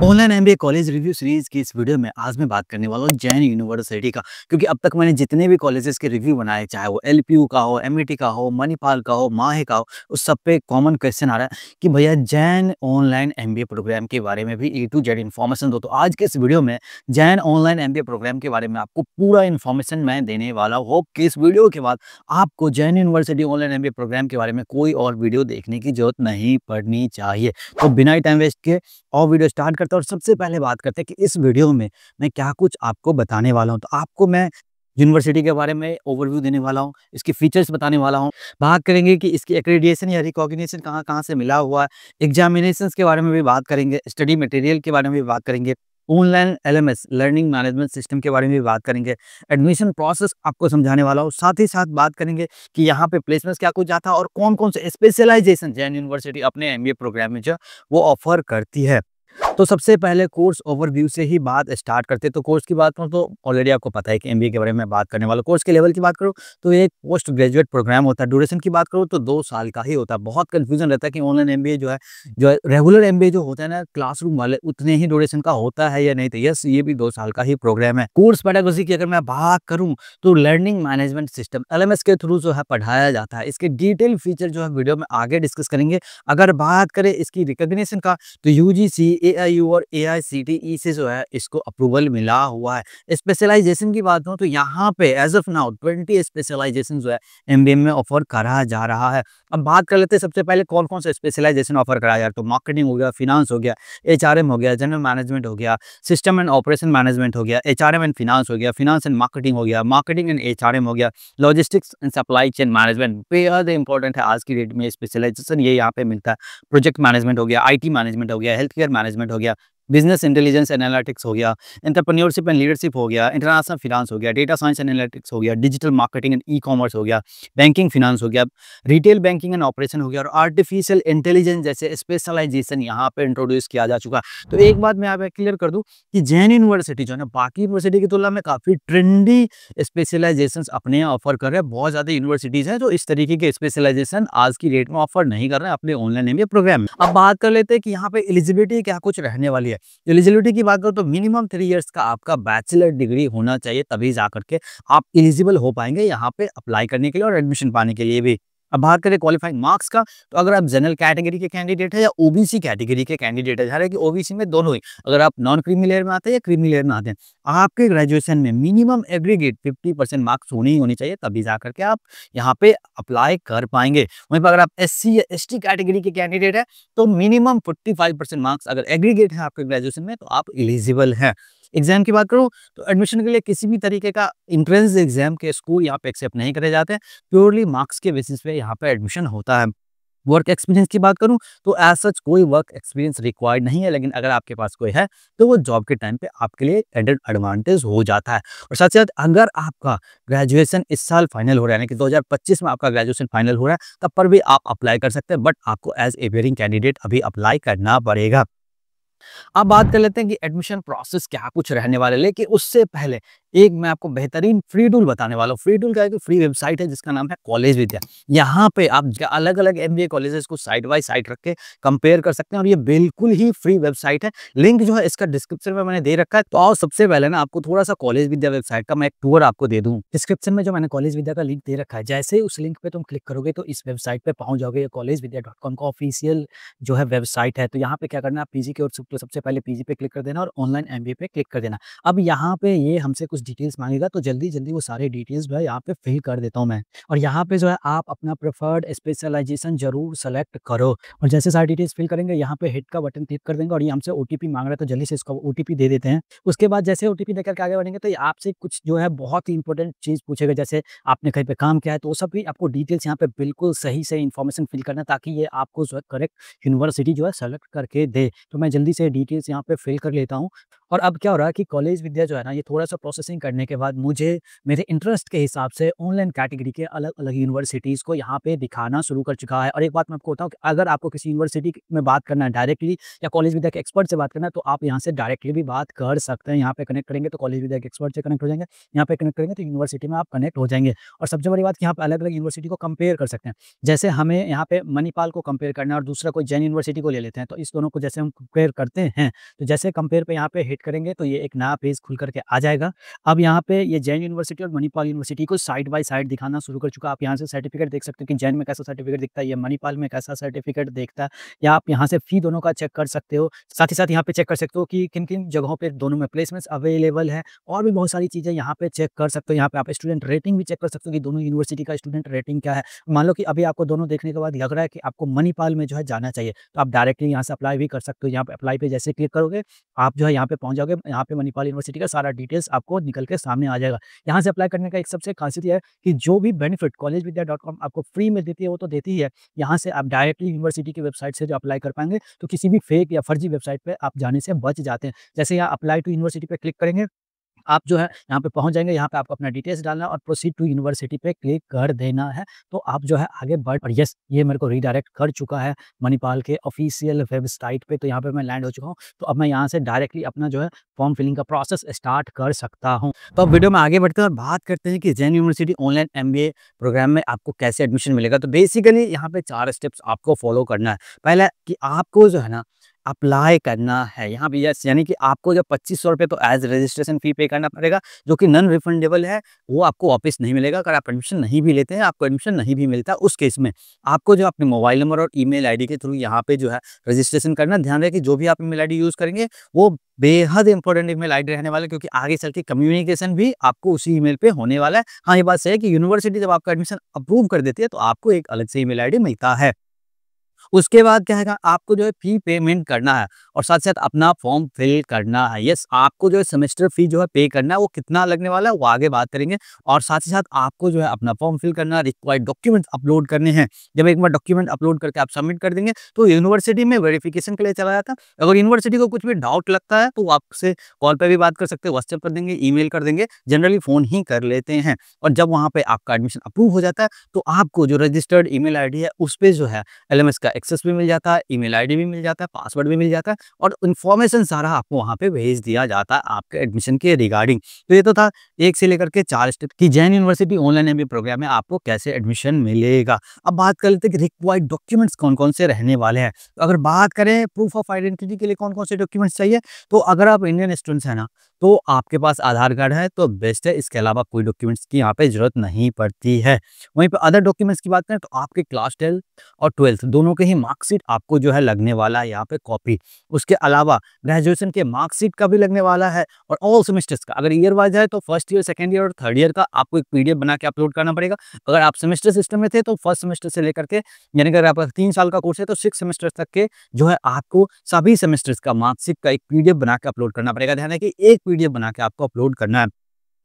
Online MBA college review series की इस video में आज मैं बात करने वाला हूँ जैन यूनिवर्सिटी का। क्योंकि अब तक मैंने जितने भी कॉलेजेस के रिव्यू बनाए, चाहे वो एलपीयू का हो, एमईटी का हो, मणिपाल का हो, माहे का हो, उस सब पे कॉमन क्वेश्चन आ रहा है कि भैया जैन ऑनलाइन एमबीए प्रोग्राम के बारे में भी ए टू जेड इन्फॉर्मेशन दो। तो आज के इस वीडियो में जैन ऑनलाइन एमबीए प्रोग्राम के बारे में आपको पूरा इन्फॉर्मेशन मैं देने वाला हूँ। होप कि इस वीडियो के बाद आपको Jain university online MBA programme के बारे में कोई और वीडियो देखने की जरूरत नहीं पड़नी चाहिए। तो बिना ही टाइम वेस्ट के और वीडियो स्टार्ट करते हैं और सबसे पहले बात करते हैं कि इस वीडियो में मैं क्या कुछ आपको बताने वाला हूं। तो आपको मैं यूनिवर्सिटी के बारे में ओवरव्यू देने वाला हूं, इसकी फीचर्स बताने वाला हूं, बात करेंगे कि इसकी एक्रेडिटेशन या रिकॉग्निशन कहां-कहां से मिला हुआ है, एग्जामिनेशंस के बारे में भी बात करेंगे, स्टडी मटेरियल के बारे में भी बात करेंगे, online LMS learning management system के बारे में भी बात करेंगे, एडमिशन प्रोसेस आपको समझाने वाला हूं। साथ ही साथ बात करेंगे कि यहाँ पे प्लेसमेंट्स क्या कुछ आता है और कौन-कौन से स्पेशलाइजेशन जैन यूनिवर्सिटी अपने एमबीए प्रोग्राम में जो वो ऑफर करती है। तो सबसे पहले कोर्स ओवरव्यू से ही बात स्टार्ट करते हैं। तो कोर्स की बात करूँ तो ऑलरेडी आपको पता है कि एमबीए के बारे में मैं बात करने वाला हूँ। कोर्स के लेवल की बात करूँ तो एक पोस्ट ग्रेजुएट प्रोग्राम होता है। ड्यूरेशन की बात करूँ तो 2 साल का ही होता है। बहुत कन्फ्यूजन रहता है कि ऑनलाइन एमबीए जो है रेगुलर एमबीए जो होता है ना क्लासरूम वाले, उतने ही ड्यूरेशन का होता है या नहीं। तो यस, ये भी 2 साल का ही प्रोग्राम है। कोर्स पेडागोजी की अगर मैं बात करूँ तो लर्निंग मैनेजमेंट सिस्टम एलएमएस के थ्रू जो है पढ़ाया जाता है। इसके डिटेल फीचर जो है वीडियो में आगे डिस्कस करेंगे। अगर बात करें इसकी रिकॉग्निशन का तो यूजीसी, एआईयू और एआईसीटीई से जो है इसको अप्रूवल मिला हुआ है। स्पेशलाइजेशन की बात करूं तो यहाँ पे एज ऑफ नाउ 20 स्पेशलाइजेशन जो है एमबीए में ऑफर करा जा रहा है। अब बात कर लेते हैं सबसे पहले कौन कौन से स्पेशलाइजेशन ऑफर कराया जा रहा है। तो मार्केटिंग हो गया, फिनांस हो गया, एचआरएम हो गया, जनरल मैनेजमेंट हो गया, सिस्टम एंड ऑपरेशन मैनेजमेंट हो गया, एचआरएम एंड फिनांस हो गया, फिनांस एंड मार्केटिंग हो गया, मार्केटिंग एंड एचआरएम हो गया, logistics and supply chain management बेहद इंपॉर्टेंट है आज की डेट में। स्पेशलाइजेशन ये यहाँ पे मिलता है। प्रोजेक्ट मैनेजमेंट हो गया, आईटी मैनेजमेंट हो गया, हेल्थ केयर मैनेजमेंट हो गया, बिजनेस इंटेलिजेंस एनालिटिक्स हो गया, एंटरप्रेन्योरशिप एंड लीडरशिप हो गया, इंटरनेशनल फिनांस हो गया, डेटा साइंस एनालिटिक्स हो गया, digital marketing and e commerce हो गया, बैंकिंग फिनांस हो गया, रिटेल बैंकिंग एंड ऑपरेशन हो गया और आर्टिफिशियल इंटेलिजेंस जैसे स्पेशलाइजेशन यहाँ पे इंट्रोड्यूस किया जा चुका है। तो एक बात मैं यहाँ पे क्लियर कर दूं कि जैन यूनिवर्सिटी जो है ना बाकी यूनिवर्सिटी की तुलना में काफी ट्रेंडी स्पेशलाइजेशन अपने यहाँ ऑफर कर रहे हैं। बहुत ज्यादा यूनिवर्सिटीज हैं जो इस तरीके के स्पेशलाइजेशन आज की डेट में ऑफर नहीं कर रहे हैं अपने ऑनलाइन एमबीए प्रोग्राम में। अब बात कर लेते हैं कि यहाँ पे एलिजिबिलिटी क्या कुछ रहने वाली है। एलिजिबिलिटी की बात करो तो मिनिमम 3 इयर्स का आपका बैचलर डिग्री होना चाहिए, तभी जाकर के आप एलिजिबल हो पाएंगे यहाँ पे अप्लाई करने के लिए और एडमिशन पाने के लिए भी। अब बात करें क्वालिफाइंग मार्क्स का तो अगर आप जनरल कैटेगरी के कैंडिडेट है या ओबीसी कैटेगरी के कैंडिडेट है, हालांकि ओबीसी में दोनों ही, अगर आप नॉन क्रीमी लेयर में आते हैं या क्रीमी लेयर में आते हैं, आपके ग्रेजुएशन में मिनिमम एग्रीगेट 50% मार्क्स होने ही होनी चाहिए, तभी जाकर के आप यहाँ पे अप्लाई कर पाएंगे। वहीं पर अगर आप एससी या एसटी कैटेगरी के कैंडिडेट है तो मिनिमम 45% मार्क्स अगर एग्रीगेट है आपके ग्रेजुएशन में तो आप एलिजिबल हैं। एग्जाम की बात करूं तो एडमिशन के लिए किसी भी तरीके का इंट्रेंस एग्जाम के स्कोर यहाँ पे एक्सेप्ट नहीं करे जाते हैं। प्योरली मार्क्स के बेसिस पे यहाँ पे एडमिशन होता है। वर्क एक्सपीरियंस की बात करूं तो एज सच कोई वर्क एक्सपीरियंस रिक्वायर्ड नहीं है, लेकिन अगर आपके पास कोई है तो वो जॉब के टाइम पे आपके लिए एडेड एडवांटेज हो जाता है। और साथ साथ अगर आपका ग्रेजुएशन इस साल फाइनल हो रहा है, यानी कि 2025 में आपका ग्रेजुएशन फाइनल हो रहा है, तब पर भी आप अप्लाई कर सकते हैं, बट आपको एज ए वेरिंग कैंडिडेट अभी अप्लाई करना पड़ेगा। अब बात कर लेते हैं कि एडमिशन प्रोसेस क्या कुछ रहने वाला है, लेकिन उससे पहले एक मैं आपको बेहतरीन फ्री टूल बताने वाला हूँ। फ्री टूल का एक फ्री वेबसाइट है जिसका नाम है कॉलेज विद्या। यहाँ पे आप अलग अलग एमबीए कॉलेजेस को साइड बाय साइड रख के कंपेयर कर सकते हैं और ये बिल्कुल ही फ्री वेबसाइट है। लिंक जो है इसका डिस्क्रिप्शन में मैंने दे रखा है। तो आओ सबसे पहले ना आपको थोड़ा सा कॉलेज विद्या वेबसाइट का मैं एक टूर आपको दे दूँ। डिस्क्रिप्शन में जो मैंने कॉलेज विद्या का लिंक दे रखा है, जैसे ही उस लिंक पे तुम क्लिक करोगे तो इस वेबसाइट पे पहुंच जाओगे। collegevidya.com का ऑफिशियल जो है वेबसाइट है। तो यहाँ पे क्या करना है, पीजी की ओर सबसे पहले पीजी पे क्लिक कर देना और ऑनलाइन एमबीए पे क्लिक कर देना। अब यहाँ पे ये हमसे कुछ डिटेल्स मांगेगा, तो जल्दी-जल्दी वो सारे डिटेल्स जो है यहाँ पे फिल कर देता हूँ मैं। और यहाँ पे जो है आप अपना प्रेफर्ड स्पेशलाइजेशन जरूर सेलेक्ट करो और जैसे सारी डिटेल्स फिल करेंगे यहाँ पे हिट का बटन क्लिक कर देंगे और ये हमसे ओटीपी मांग रहा है, तो जल्दी से इसका ओटीपी दे देते हैं। उसके बाद जैसे ओटीपी देकर के आगे बढ़ेंगे तो ये आपसे कुछ जो है बहुत ही इंपॉर्टेंट चीज़ पूछेगा, जैसे आपने कहीं पे काम किया है, तो वो सब भी आपको डिटेल्स यहाँ पे बिल्कुल सही से इन्फॉर्मेशन फिल करना है, ताकि ये आपको जो है करेक्ट यूनिवर्सिटी जो है सेलेक्ट करके दे। तो मैं जल्दी से डिटेल्स यहाँ पे फिल कर लेता हूँ और अब क्या हो रहा है कि कॉलेज विद्या जो है ना, ये थोड़ा-सा प्रोसेसिंग करने के बाद मुझे मेरे इंटरेस्ट के हिसाब से ऑनलाइन कैटेगरी के अलग-अलग यूनिवर्सिटीज़ को यहाँ पे दिखाना शुरू कर चुका है। और एक बात मैं आपको बताऊँ कि अगर आपको किसी यूनिवर्सिटी में बात करना है डायरेक्टली या कॉलेज विद्या के एक्सपर्ट से बात करना है, तो आप यहाँ से डायरेक्टली भी बात कर सकते हैं। यहाँ पे कनेक्ट करेंगे तो कॉलेज विद्या के एक्सपर्ट से कनेक्ट हो जाएँगे, यहाँ पे कनेक्ट करेंगे तो यूनिवर्सिटी में आप कनेक्ट हो जाएँगे। और सबसे बड़ी बात कि यहाँ पे अलग-अलग यूनिवर्सिटी को कंपेयर कर सकते हैं। जैसे हमें यहाँ पे मणिपाल को कंपेयर करना है और दूसरा कोई जैन यूनिवर्सिटी को ले लेते हैं, तो इस दोनों को जैसे हम कंपेयर करते हैं, तो जैसे कंपेयर पे यहाँ पे हिट करेंगे तो ये एक नया पेज खुल करके आ जाएगा। अब यहाँ पे ये जैन यूनिवर्सिटी और मणिपाल यूनिवर्सिटी को साइड बाय साइड दिखाना शुरू कर चुका है। आप यहाँ से सर्टिफिकेट देख सकते हो कि जैन में कैसा सर्टिफिकेट दिखता है, या मणिपाल में कैसा सर्टिफिकेट दिखता है, या आप यहाँ से फी दोनों का चेक कर सकते हो। साथ ही साथ यहाँ पे चेक कर सकते हो कि किन-किन जगहों पे दोनों में प्लेसमेंट्स अवेलेबल है, और भी बहुत सारी चीज़ें यहाँ पे चेक कर सकते हो। यहाँ पे आप स्टूडेंट रेटिंग भी चेक कर सकते हो कि दोनों यूनिवर्सिटी का स्टूडेंट रेटिंग क्या है। मान लो कि अभी आपको दोनों देखने के बाद लग रहा है कि आपको मणिपाल में जो है जाना चाहिए, तो आप डायरेक्टली यहाँ से अप्लाई भी कर सकते हो। यहाँ पे अप्लाई पे जैसे क्लिक करोगे, आप जो है यहाँ पे पहुँच जाओगे। यहाँ पे मणिपाल यूनिवर्सिटी का सारा डिटेल्स आपको निकल के सामने आ जाएगा। यहाँ से अप्लाई करने का एक सबसे खासियत ये है कि जो भी बेनिफिट कॉलेजविद्या.com आपको फ्री में देती है, वो तो देती ही है। यहाँ से आप डायरेक्टली यूनिवर्सिटी की वेबसाइट से जो अप्लाई कर पाएँगे, तो किसी भी फेक या फर्जी वेबसाइट पे आप जाने से बच जाते हैं। जैसे यहाँ अप्लाई टू यूनिवर्सिटी पे क्लिक करेंगे, आप जो है यहाँ पे पहुँच जाएँगे, यहाँ पे आपको अपना डिटेल्स डालना है और प्रोसीड टू यूनिवर्सिटी पे क्लिक कर देना है, तो आप जो है आगे बढ़। और यस, ये मेरे को रीडायरेक्ट कर चुका है मणिपाल के ऑफ़िशियल वेबसाइट पे, तो यहाँ पे मैं लैंड हो चुका हूँ। तो अब मैं यहाँ से डायरेक्टली अपना जो है फॉर्म फिलिंग का प्रोसेस स्टार्ट कर सकता हूँ। तो अब वीडियो में आगे बढ़ते हैं और बात करते हैं कि Jain university online MBA programme में आपको कैसे एडमिशन मिलेगा। तो बेसिकली यहाँ पे 4 स्टेप्स आपको फॉलो करना है। पहला कि आपको जो है ना अप्लाई करना है। यहाँ पे यस, यानी कि आपको जब ₹2500 तो एज़ रजिस्ट्रेशन फ़ी पे करना पड़ेगा, जो कि नॉन रिफंडेबल है, वो आपको वापस नहीं मिलेगा। अगर आप एडमिशन नहीं भी लेते हैं, आपको एडमिशन नहीं भी मिलता, उस केस में आपको जो अपने मोबाइल नंबर और ईमेल आईडी के थ्रू यहाँ पे जो है रजिस्ट्रेशन करना। ध्यान रहे कि जो भी आप ईमेल आईडी यूज़ करेंगे, वो बेहद इंपॉर्टेंट ईमेल आईडी रहने वाला है, क्योंकि आगे चल के कम्युनिकेशन भी आपको उसी ईमेल पे होने वाला है। हाँ, ये बात सही है कि यूनिवर्सिटी जब आपका एडमिशन अप्रूव कर देती है, तो आपको एक अलग से ईमेल आईडी मिलता है। उसके बाद क्या है, आपको जो है फ़ी पेमेंट करना है और साथ-साथ अपना फॉर्म फिल करना है। यस, आपको जो है सेमेस्टर फ़ी जो है पे करना है, वो कितना लगने वाला है वो आगे बात करेंगे। और साथ ही साथ आपको जो है अपना फॉर्म फिल करना, रिक्वायर्ड डॉक्यूमेंट्स अपलोड करने हैं। जब एक बार डॉक्यूमेंट अपलोड करके आप सबमिट कर देंगे, तो यूनिवर्सिटी में वेरिफिकेशन के लिए चला जाता है। अगर यूनिवर्सिटी को कुछ भी डाउट लगता है, तो वो आपसे कॉल पे भी बात कर सकते हैं, व्हाट्सएप कर देंगे, ईमेल कर देंगे, जनरली फ़ोन ही कर लेते हैं। और जब वहाँ पे आपका एडमिशन अप्रूव हो जाता है, तो आपको जो रजिस्टर्ड ईमेल आईडी है, उस पे जो है एलएमएस का एक्सेस भी मिल जाता है, ईमेल आईडी भी मिल जाता है, पासवर्ड भी मिल जाता है, और इन्फॉर्मेशन सारा आपको वहाँ पे भेज दिया जाता है आपके एडमिशन के रिगार्डिंग। तो ये तो था 1 से लेकर के 4 स्टेप कि Jain university online MBA programme में आपको कैसे एडमिशन मिलेगा। अब बात कर लेते हैं कि रिक्वायर्ड डॉक्यूमेंट्स कौन-कौन से रहने वाले हैं। तो अगर बात करें प्रूफ ऑफ आइडेंटिटी के लिए कौन-कौन से डॉक्यूमेंट्स चाहिए, तो अगर आप इंडियन स्टूडेंट्स हैं ना, तो आपके पास आधार कार्ड है तो बेस्ट है। इसके अलावा कोई डॉक्यूमेंट्स की यहाँ पे ज़रूरत नहीं पड़ती है। वहीं पे अदर डॉक्यूमेंट्स की बात करें, तो आपके क्लास 12 और 12th दोनों के ही मार्कशीट आपको जो है लगने वाला है यहाँ पे कॉपी। उसके अलावा ग्रेजुएशन के मार्कशीट का भी लगने वाला है, और ऑल सेमेस्टर्स का अगर ईयर वाइज है, तो फर्स्ट ईयर, सेकंड ईयर और थर्ड ईयर का आपको एक पीडीएफ बना के अपलोड करना पड़ेगा। अगर आप सेमेस्टर सिस्टम में थे, तो फर्स्ट सेमेस्टर से लेकर के, यानी अगर आपका 3 साल का कोर्स है, तो 6 सेमेस्टर तक के जो है आपको सभी सेमेस्टर्स का मार्कशीट का एक पीडीएफ बना के अपलोड करना पड़ेगा। ध्यान है कि एक पीडीएफ बना के आपको अपलोड करना है।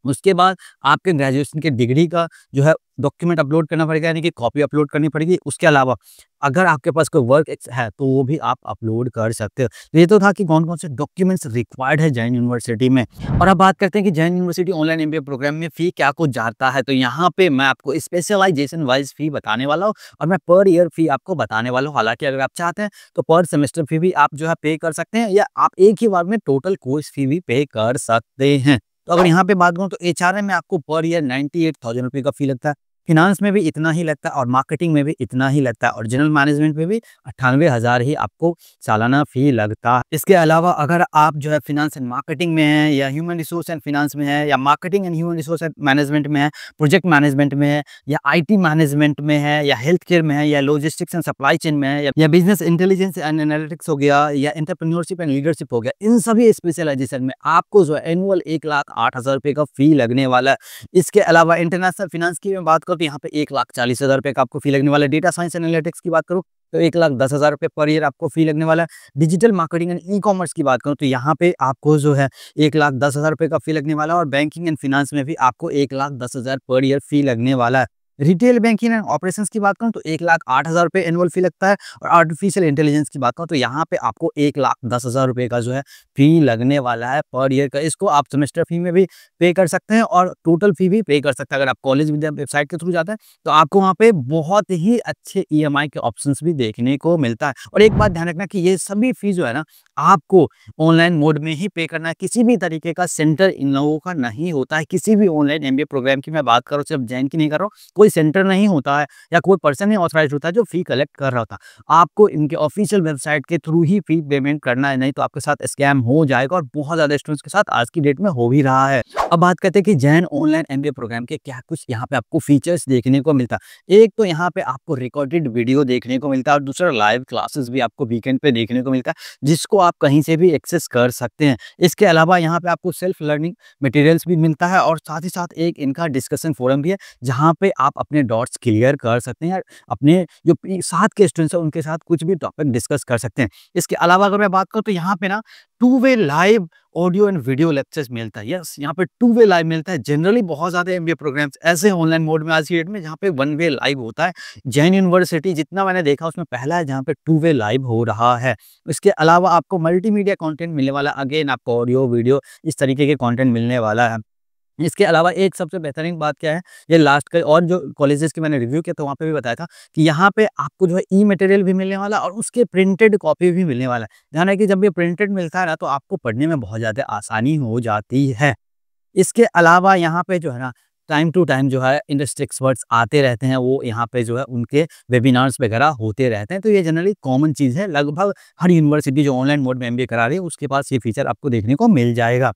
उसके बाद आपके ग्रेजुएशन की डिग्री का जो है डॉक्यूमेंट अपलोड करना पड़ेगा, यानी कि कॉपी अपलोड करनी पड़ेगी। उसके अलावा अगर आपके पास कोई वर्क एक्स है, तो वो भी आप अपलोड कर सकते हो। तो ये तो था कि कौन-कौन से डॉक्यूमेंट्स रिक्वायर्ड है जैन यूनिवर्सिटी में। और अब बात करते हैं कि Jain university online MBA programme में फ़ी क्या कुछ जाता है। तो यहाँ पे मैं आपको स्पेशलाइजेशन वाइज़ फ़ी बताने वाला हूँ, और मैं पर ईयर फ़ी आपको बताने वाला हूँ। हालाँकि अगर आप चाहते हैं, तो पर सेमेस्टर फ़ी भी आप जो है पे कर सकते हैं, या आप एक ही बार में टोटल कोर्स फ़ी भी पे कर सकते हैं। तो अगर यहाँ पे बात करूँ, तो एचआरएम में आपको पर ईयर 98,000 का फ़ी लगता है। फिनांस में भी इतना ही लगता है, और मार्केटिंग में भी इतना ही लगता है, और जनरल मैनेजमेंट में भी 98,000 ही आपको सालाना फ़ी लगता है। इसके अलावा अगर आप जो है फिनांस एंड मार्केटिंग में हैं, या ह्यूमन रिसोर्स एंड फिनांस में है, या marketing and human resource and management में है, प्रोजेक्ट मैनेजमेंट में है, या आईटी मैनेजमेंट में है, या हेल्थ केयर में है, या लॉजिस्टिक्स एंड सप्लाई चेन में है, या बिजनेस इंटेलिजेंस एंड एनालिटिक्स हो गया, या एंटरप्रेन्योरशिप एंड लीडरशिप हो गया, इन सभी स्पेशलाइजेशन में आपको जो है एनुअल 1,08,000 का फ़ी लगने वाला है। इसके अलावा इंटरनेशनल फिनांस की मैं बात करूँ, तो यहाँ पे 1,40,000 का आपको फ़ी लगने वाला है। डेटा साइंस एनालिटिक्स की बात करूँ, तो 1,10,000 पर ईयर आपको फ़ी लगने वाला है। डिजिटल मार्केटिंग एंड ई-कॉमर्स की बात करूँ, तो यहाँ पे आपको जो है 1,10,000 का फ़ी लगने वाला है, और बैंकिंग एंड फिनांस में भी आपको 1,10,000 पर ईयर फ़ी लगने वाला है। रिटेल बैंकिंग एंड ऑपरेशंस की बात करूँ तो 1,08,000 रुपए एनुअल फी लगता है और आर्टिफिशियल इंटेलिजेंस की बात करूँ तो यहाँ पे आपको 1,10,000 रुपए का जो है फी लगने वाला है पर ईयर का। इसको आप सेमेस्टर फी में भी पे कर सकते हैं और टोटल फी भी पे कर सकते हैं। अगर आप कॉलेज विद्या वेबसाइट के थ्रू जाते हैं तो आपको वहाँ पे बहुत ही अच्छे ईएमआई के ऑप्शंस भी देखने को मिलता है। और एक बात ध्यान रखना कि ये सभी फी जो है ना आपको ऑनलाइन मोड में ही पे करना है। किसी भी तरीके का सेंटर इन लोगों का नहीं होता है। किसी भी ऑनलाइन एमबीए प्रोग्राम की मैं बात कर रहा हूँ, सिर्फ जैन की नहीं कर रहा हूँ, कोई सेंटर नहीं होता है या कोई पर्सन नहीं ऑथराइज्ड होता है जो फी कलेक्ट कर रहा होता है। आपको इनके ऑफिशियल वेबसाइट के थ्रू ही फी पेमेंट करना है, नहीं तो आपके साथ स्कैम हो जाएगा और बहुत ज़्यादा स्टूडेंट्स के साथ आज की डेट में हो भी रहा है। अब बात करते हैं कि जैन ऑनलाइन एमबीए प्रोग्राम के क्या कुछ यहाँ पे आपको फीचर्स देखने को मिलता है। एक तो यहाँ पे आपको रिकॉर्डेड वीडियो देखने को मिलता है और दूसरा लाइव क्लासेस भी आपको वीकेंड पे देखने को मिलता है, जिसको आप कहीं से भी एक्सेस कर सकते हैं। इसके अलावा यहाँ पे आपको सेल्फ लर्निंग मटेरियल्स भी मिलता है और साथ ही साथ एक इनका डिस्कशन फोरम भी है, जहाँ पे आप अपने डाउट्स क्लियर कर सकते हैं या अपने जो साथ के स्टूडेंट्स हैं उनके साथ कुछ भी टॉपिक डिस्कस कर सकते हैं। इसके अलावा अगर मैं बात करूँ तो यहाँ पे ना two way live audio and video lectures मिलता है। यस, यहाँ पे टू वे लाइव मिलता है। जनरली बहुत ज़्यादा एमबीए प्रोग्राम्स ऐसे ऑनलाइन मोड में आज की डेट में जहाँ पे वन वे लाइव होता है। जैन यूनिवर्सिटी जितना मैंने देखा उसमें पहला है जहाँ पे टू वे लाइव हो रहा है। इसके अलावा आपको मल्टीमीडिया कंटेंट मिलने वाला है। अगेन आपको ऑडियो वीडियो इस तरीके के कंटेंट मिलने वाला है। इसके अलावा एक सबसे बेहतरीन बात क्या है, ये लास्ट का और जो कॉलेजेस की मैंने रिव्यू किया तो वहाँ पे भी बताया था कि यहाँ पे आपको जो है ई मटेरियल भी मिलने वाला और उसके प्रिंटेड कॉपी भी मिलने वाला है। ध्यान है कि जब ये प्रिंटेड मिलता है ना तो आपको पढ़ने में बहुत ज़्यादा आसानी हो जाती है। इसके अलावा यहाँ पे जो है ना टाइम टू टाइम जो है इंडस्ट्री एक्सपर्ट्स आते रहते हैं, वो यहाँ पे जो है उनके वेबिनार्स वगैरह होते रहते हैं। तो ये जनरली कॉमन चीज़ है, लगभग हर यूनिवर्सिटी जो ऑनलाइन मोड में एमबीए करा रही है उसके पास ये फीचर आपको देखने को मिल जाएगा।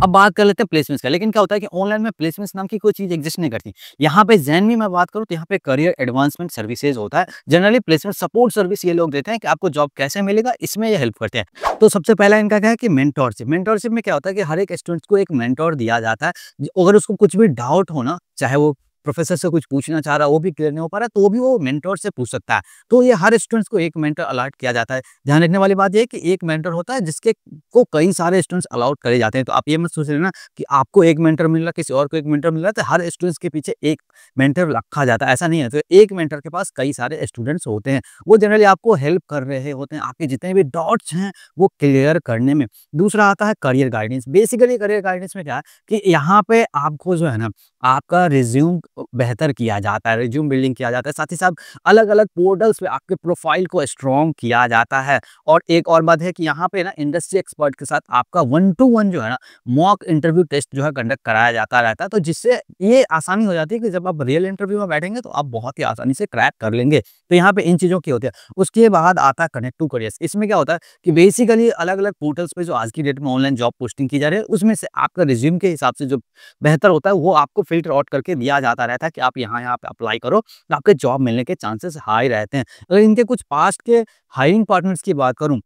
अब बात कर लेते हैं प्लेसमेंट्स का। लेकिन क्या होता है कि ऑनलाइन में प्लेसमेंट्स नाम की कोई चीज़ एग्जिस्ट नहीं करती। यहाँ पे ज़ेन में मैं बात करूँ तो यहाँ पे करियर एडवांसमेंट सर्विसेज होता है। जनरली प्लेसमेंट सपोर्ट सर्विस ये लोग देते हैं कि आपको जॉब कैसे मिलेगा, इसमें ये हेल्प करते हैं। तो सबसे पहला इनका क्या है कि मेंटोरशिप। मेंटोरशिप में क्या होता है कि हर एक स्टूडेंट को एक मेंटोर दिया जाता है। अगर उसको कुछ भी डाउट हो ना, चाहे वो प्रोफेसर से कुछ पूछना चाह रहा है, वो भी क्लियर नहीं हो पा रहा है, तो भी वो मेंटोर से पूछ सकता है। तो ये हर स्टूडेंट्स को एक मेंटर अलॉट किया जाता है। ध्यान रखने वाली बात ये है कि एक मेंटर होता है जिसके को कई सारे स्टूडेंट्स अलॉट करे जाते हैं। तो आप ये मत सोच लेना कि आपको एक मेंटर मिल रहा है, किसी और को एक मेंटर मिल रहा है, तो हर स्टूडेंट्स के पीछे एक मेंटर रखा जाता है, ऐसा नहीं है। तो एक मेंटर के पास कई सारे स्टूडेंट्स होते हैं, वो जनरली आपको हेल्प कर रहे होते हैं आपके जितने भी डाउट्स हैं वो क्लियर करने में। दूसरा आता है career guidance. Basically career guidance में क्या है कि यहाँ पे आपको जो है ना आपका रिज्यूम बेहतर किया जाता है, रिज्यूम बिल्डिंग किया जाता है, साथ ही साथ अलग-अलग पोर्टल्स पे आपके प्रोफाइल को स्ट्रॉन्ग किया जाता है। और एक और बात है कि यहाँ पे ना इंडस्ट्री एक्सपर्ट के साथ आपका 1 टू 1 जो है ना मॉक इंटरव्यू टेस्ट जो है कंडक्ट कराया जाता रहता है। तो जिससे ये आसानी हो जाती है कि जब आप रियल इंटरव्यू में बैठेंगे तो आप बहुत ही आसानी से क्रैक कर लेंगे। तो यहाँ पे इन चीज़ों की होती है। उसके बाद आता है कनेक्ट टू करियर्स। इसमें क्या होता है कि बेसिकली अलग-अलग पोर्टल्स पे जो आज की डेट में ऑनलाइन जॉब पोस्टिंग की जा रही है, उसमें से आपका रिज्यूम के हिसाब से जो बेहतर होता है वो आपको फ़िल्टर आउट करके दिया जाता रहता है कि आप यहाँ-यहाँ पे अप्लाई करो, तो आपके जॉब मिलने के चांसेस हाई रहते हैं। अगर इनके कुछ पास्ट के हायरिंग पार्टनर्स की बात करूँ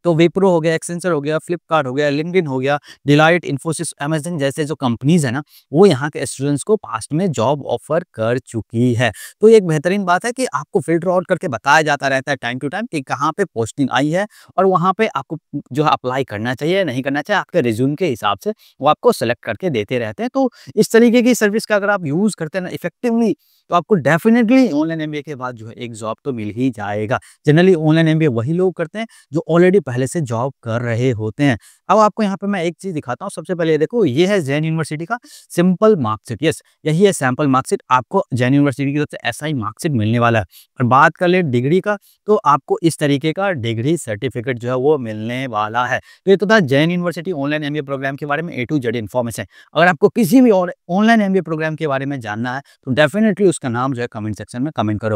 तो विप्रो हो गया, एक्सेंचर हो गया, फ्लिपकार्ट हो गया, लिंक्डइन हो गया, डिलाइट, इन्फोसिस, अमेज़न जैसे जो कंपनीज़ है ना, वो यहाँ के स्टूडेंट्स को पास्ट में जॉब ऑफ़र कर चुकी है। तो ये एक बेहतरीन बात है कि आपको फ़िल्टर आउट करके बताया जाता रहता है टाइम टू टाइम कि कहाँ पे पोस्टिंग आई है और वहाँ पे आपको जो है अप्लाई करना चाहिए, नहीं करना चाहिए, आपके रिज़्यूम के हिसाब से वो आपको सेलेक्ट करके देते रहते हैं। तो इस तरीके की सर्विस का अगर आप यूज़ करते हैं ना इफ़ेक्टिवली, तो आपको डेफ़िनिटली ऑनलाइन एमबीए के बाद जो है एक जॉब तो मिल ही जाएगा। जनरली ऑनलाइन एमबीए वही लोग करते हैं जो ऑलरेडी पहले से जॉब कर रहे होते हैं। अब आपको यहाँ पे मैं एक चीज़ दिखाता हूँ। सबसे पहले ये देखो, ये है जैन यूनिवर्सिटी का सिंपल मार्कशीट। यस, यही है सैंपल मार्कशीट। आपको जैन यूनिवर्सिटी की तरफ से ऐसा ही मार्कशीट मिलने वाला है। और बात कर ले डिग्री का, तो आपको इस तरीके का डिग्री सर्टिफिकेट जो है वो मिलने वाला है। तो ये तो था Jain university online MBA programme के बारे में ए टू जेड इन्फॉर्मेशन। अगर आपको किसी भी और ऑनलाइन एमबीए प्रोग्राम के बारे में जानना है तो डेफिनेटली उसका नाम जो है कमेंट सेक्शन में कमेंट करो।